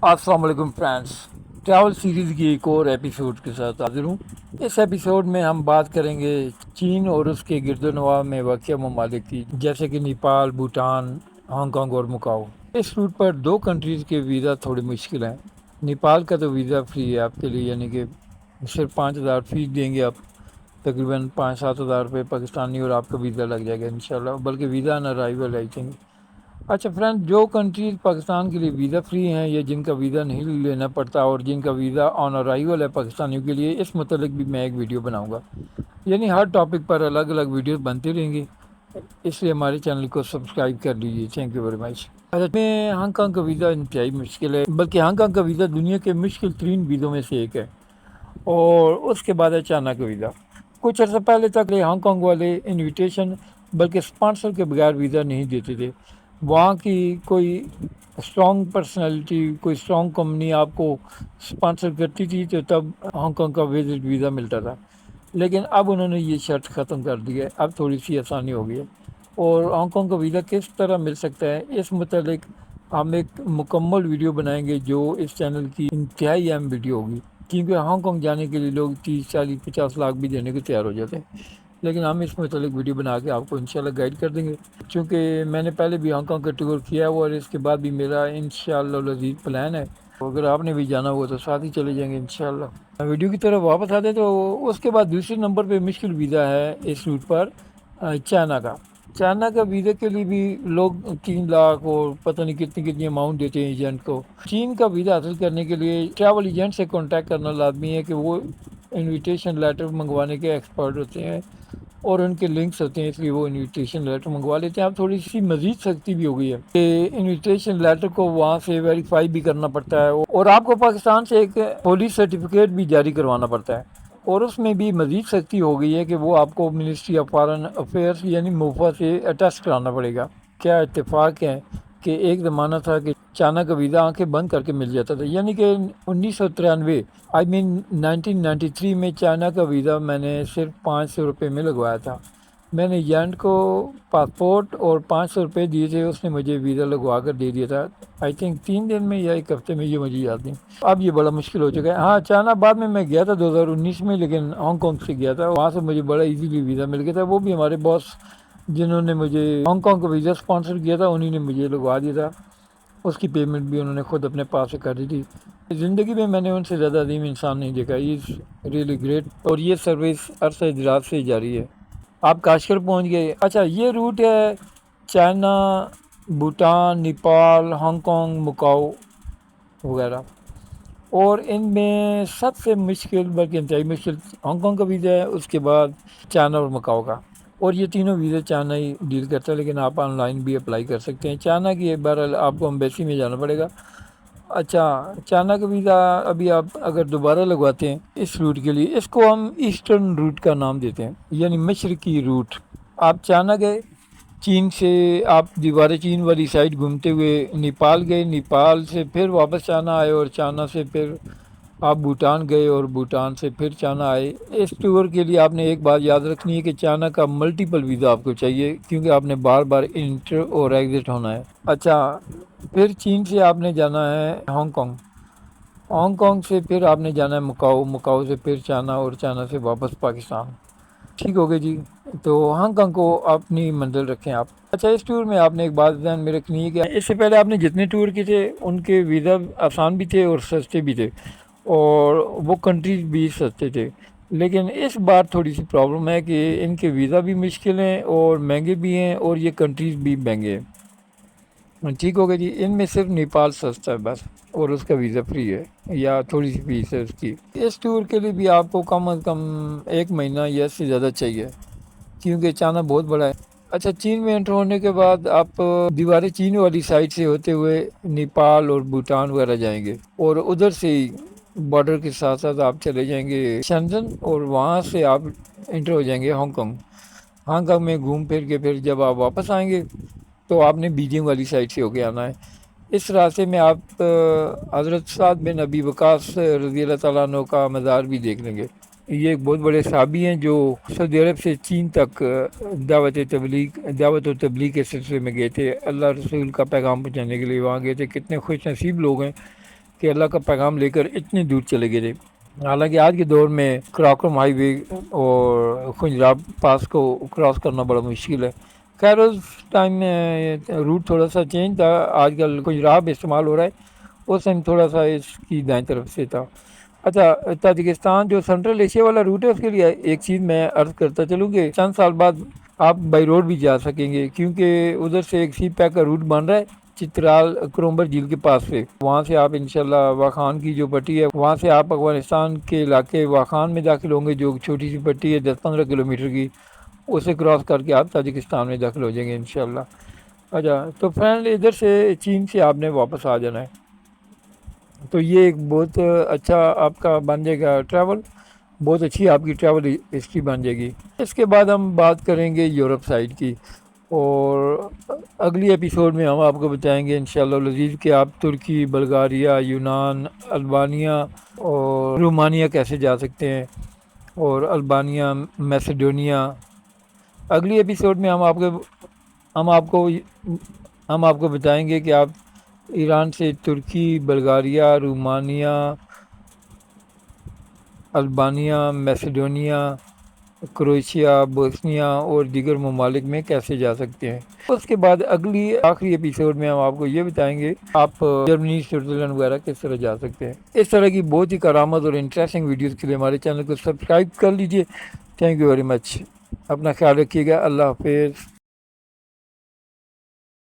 السلام علیکم friends, travel series کی ایک اور ایپیسوڈ کے ساتھ حاضر ہوں۔ اس ایپیسوڈ میں ہم بات کریں گے چین اور اس کے گرد و نواح میں واقع ممالک کی، جیسے کہ نیپال، بھوٹان، ہانگ کانگ اور مکاؤ۔ اس روٹ پر دو کنٹریز کے ویزا تھوڑی مشکل ہیں۔ نیپال کا تو ویزا فری ہے آپ کے لیے، یعنی کہ صرف 5,000 فیس دیں گے آپ، تقریباً 5-7 ہزار روپے پاکستانی، اور آپ کا ویزا لگ جائے گا انشاءاللہ، بلکہ visa on arrival I think. اچھا فرینڈ، جو کنٹریز پاکستان کے لیے ویزا فری ہیں یا جن کا ویزا نہیں لینا پڑتا اور جن کا ویزا آن ارائیول ہے پاکستانیوں کے لیے، اس متعلق بھی میں ایک ویڈیو بناؤں گا۔ یعنی ہر ٹاپک پر الگ الگ ویڈیوز بنتی رہیں گی، اس لیے ہمارے چینل کو سبسکرائب کر لیجیے۔ Thank you very much. میں ہانگ کانگ کا ویزا انتہائی مشکل ہے، بلکہ ہانگ کانگ کا ویزا دنیا کے مشکل ترین ویزوں میں سے ایک ہے، اور اس کے بعد ہے چائنا کا ویزا۔ کچھ عرصہ پہلے تک ہانگ کانگ والے انویٹیشن بلکہ اسپانسر کے بغیر ویزا نہیں دیتے تھے۔ وہاں کی کوئی اسٹرانگ پرسنالٹی، کوئی اسٹرانگ کمپنی آپ کو اسپانسر کرتی تھی تو تب ہانگ کانگ کا وزٹ ویزا ملتا تھا، لیکن اب انہوں نے یہ شرط ختم کر دی ہے۔ اب تھوڑی سی آسانی ہو گئی ہے، اور ہانگ کانگ کا ویزا کس طرح مل سکتا ہے اس متعلق ہم ایک مکمل ویڈیو بنائیں گے، جو اس چینل کی انتہائی اہم ویڈیو ہوگی، کیونکہ ہانگ کانگ جانے کے لیے لوگ 30-40-50 لاکھ بھی دینے کو تیار ہو جاتے ہیں، لیکن ہم اس متعلق ویڈیو بنا کے آپ کو انشاءاللہ گائیڈ کر دیں گے۔ چونکہ میں نے پہلے بھی ہانگ کانگ کا ٹور کیا ہوا، اور اس کے بعد بھی میرا انشاءاللہ لذیذ پلان ہے، اگر آپ نے بھی جانا ہوا تو ساتھ ہی چلے جائیں گے انشاءاللہ۔ ویڈیو کی طرف واپس آتے تو اس کے بعد دوسرے نمبر پہ مشکل ویزا ہے اس روٹ پر چائنا کا۔ چائنا کا ویزا کے لیے بھی لوگ 3 لاکھ اور پتہ نہیں کتنی اماؤنٹ دیتے ہیں ایجنٹ کو۔ چین کا ویزا حاصل کرنے کے لیے ٹریول ایجنٹ سے کانٹیکٹ کرنا لازمی ہے، کہ وہ انویٹیشن لیٹر منگوانے کے ایکسپرٹ ہوتے ہیں اور ان کے لنکس ہوتے ہیں، اس لیے وہ انویٹیشن لیٹر منگوا لیتے ہیں۔ اب تھوڑی سی مزید سختی بھی ہو گئی ہے کہ انویٹیشن لیٹر کو وہاں سے ویریفائی بھی کرنا پڑتا ہے، اور آپ کو پاکستان سے ایک پولیس سرٹیفکیٹ بھی جاری کروانا پڑتا ہے، اور اس میں بھی مزید سختی ہو گئی ہے کہ وہ آپ کو منسٹری آف فارن افیئرس یعنی موفا سے اٹیسٹ کرانا پڑے گا۔ کیا اتفاق ہے کہ ایک زمانہ تھا کہ چائنا کا ویزا آنکھیں بند کر کے مل جاتا تھا، یعنی کہ 1993 میں چائنا کا ویزا میں نے صرف 500 روپے میں لگوایا تھا۔ میں نے ایجنٹ کو پاسپورٹ اور 500 روپے دیے تھے، اس نے مجھے ویزا لگوا کر دے دیا تھا، آئی تھنک 3 دن میں یا 1 ہفتے میں، یہ مجھے یاد نہیں۔ اب یہ بڑا مشکل ہو چکا ہے۔ ہاں، چائنا بعد میں گیا تھا 2019 میں، لیکن ہانگ کانگ سے گیا تھا، وہاں سے مجھے بڑا ایزیلی ویزا مل گیا تھا۔ وہ بھی ہمارے باس جنہوں نے مجھے ہانگ کانگ کا ویزا اسپانسر کیا تھا، انہی نے مجھے لگوا دیا تھا، اس کی پیمنٹ بھی انہوں نے خود اپنے پاس سے کر دی تھی۔ زندگی میں نے ان سے زیادہ عظیم انسان نہیں دیکھا، یہ ریئلی گریٹ، اور یہ سروس عرصہ دراز سے جاری ہے۔ آپ کاشکر پہنچ گئے۔ اچھا، یہ روٹ ہے China, Bhutan, Nepal, Hong Kong, Macau وغیرہ، اور ان میں سب سے مشکل، بلکہ انتہائی مشکل ہانگ کانگ کا ویزا ہے، اس کے بعد چائنا اور مکاؤ کا، اور یہ تینوں ویزا چائنا ہی ڈیل کرتا ہے، لیکن آپ آن لائن بھی اپلائی کر سکتے ہیں۔ چائنا کی بہرحال آپ کو ایمبیسی میں جانا پڑے گا۔ اچھا، چائنا کا ویزا ابھی آپ اگر دوبارہ لگواتے ہیں اس روٹ کے لیے، اس کو ہم ایسٹرن روٹ کا نام دیتے ہیں، یعنی مشرقی روٹ۔ آپ چائنا گئے، چین سے آپ دیوار چین والی سائڈ گھومتے ہوئے نیپال گئے، نیپال سے پھر واپس چائنا آئے، اور چائنا سے پھر آپ بھوٹان گئے، اور بھوٹان سے پھر چائنا آئے۔ اس ٹور کے لیے آپ نے ایک بات یاد رکھنی ہے کہ چائنا کا ملٹیپل ویزا آپ کو چاہیے، کیونکہ آپ نے بار بار انٹر اور ایگزٹ ہونا ہے۔ اچھا، پھر چین سے آپ نے جانا ہے ہانگ کانگ، ہانگ کانگ سے پھر آپ نے جانا ہے مکاؤ، مکاؤ سے پھر چائنا، اور چائنا سے واپس پاکستان۔ ٹھیک ہو گیا جی، تو ہانگ کانگ کو اپنی منزل رکھیں آپ۔ اچھا، اس ٹور میں آپ نے ایک بات ذہن میں رکھنی ہے کہ اس سے پہلے آپ نے جتنے ٹور کیے تھے ان کے ویزا آسان بھی تھے اور سستے بھی تھے، اور وہ کنٹریز بھی سستے تھے، لیکن اس بار تھوڑی سی پرابلم ہے کہ ان کے ویزا بھی مشکل ہیں اور مہنگے بھی ہیں، اور یہ کنٹریز بھی مہنگے ہیں۔ ٹھیک ہو گیا جی، ان میں صرف نیپال سستا ہے بس، اور اس کا ویزا فری ہے، یا تھوڑی سی فیس ہے اس کی۔ اس ٹور کے لیے بھی آپ کو کم از کم 1 مہینہ یا اس سے زیادہ چاہیے، کیونکہ چائنا بہت بڑا ہے۔ اچھا، چین میں انٹر ہونے کے بعد آپ دیوار چین والی سائڈ سے ہوتے ہوئے نیپال اور بھوٹان وغیرہ جائیں گے، اور ادھر سے بارڈر کے ساتھ ساتھ آپ چلے جائیں گے شنزن، اور وہاں سے آپ انٹر ہو جائیں گے ہانگ کانگ۔ ہانگ کانگ میں گھوم پھر کے پھر جب آپ واپس آئیں گے تو آپ نے بیجنگ والی سائڈ سے ہو کے آنا ہے۔ اس راستے میں آپ حضرت سعد بن ابی وقاص رضی اللہ تعالیٰ عنہ کا مزار بھی دیکھ لیں گے۔ یہ ایک بہت بڑے صحابی ہیں جو سعودی عرب سے چین تک دعوت و تبلیغ کے سلسلے میں گئے تھے، اللہ رسول کا پیغام پہنچانے کے لیے وہاں گئے تھے۔ کتنے خوش نصیب لوگ ہیں اللہ کا پیغام لے کر اتنی دور چلے گئے تھے۔ حالانکہ آج کے دور میں کراکرم ہائی وے اور خنجراب پاس کو کراس کرنا بڑا مشکل ہے۔ خیر اس ٹائم میں روٹ تھوڑا سا چینج تھا، آج کل خنجراب استعمال ہو رہا ہے، اس ٹائم تھوڑا سا اس کی دائیں طرف سے تھا۔ اچھا، تاجکستان جو سینٹرل ایشیا والا روٹ ہے اس کے لیے ایک چیز میں عرض کرتا چلوں کہ چند سال بعد آپ بائی روڈ بھی جا سکیں گے، کیونکہ ادھر سے ایک سی پیک کا روٹ بن رہا ہے چترال کرومبر جھیل کے پاس سے، وہاں سے آپ انشاءاللہ واخان کی جو پٹی ہے وہاں سے آپ افغانستان کے علاقے واخان میں داخل ہوں گے، جو چھوٹی سی پٹی ہے 10-15 کلومیٹر کی، اسے کراس کر کے آپ تاجکستان میں داخل ہو جائیں گے انشاءاللہ۔ اچھا تو فرینڈ ادھر سے چین سے آپ نے واپس آ جانا ہے، تو یہ ایک بہت اچھا آپ کا بن جائے گا ٹریول، بہت اچھی آپ کی ٹریول ہسٹری بن جائے گی۔ اس کے بعد ہم بات کریں گے یورپ سائڈ کی، اور اگلی ایپیسوڈ میں ہم آپ کو بتائیں گے انشاءاللہ العزیز کہ آپ ترکی، بلغاریہ، یونان، البانیہ اور رومانیہ کیسے جا سکتے ہیں، اور البانیہ، میسیڈونیا۔ اگلی ایپیسوڈ میں ہم آپ کو بتائیں گے کہ آپ ایران سے ترکی، بلغاریہ، رومانیہ، البانیہ، میسیڈونیا، کروشیا، بوسنیا اور دیگر ممالک میں کیسے جا سکتے ہیں۔ اس کے بعد آخری ایپیسوڈ میں ہم آپ کو یہ بتائیں گے آپ جرمنی، سوئٹزرلینڈ وغیرہ کس طرح جا سکتے ہیں۔ اس طرح کی بہت ہی کارآمد اور انٹرسٹنگ ویڈیوز کے لیے ہمارے چینل کو سبسکرائب کر لیجئے۔ تھینک یو ویری مچ، اپنا خیال رکھیے گا، اللہ حافظ۔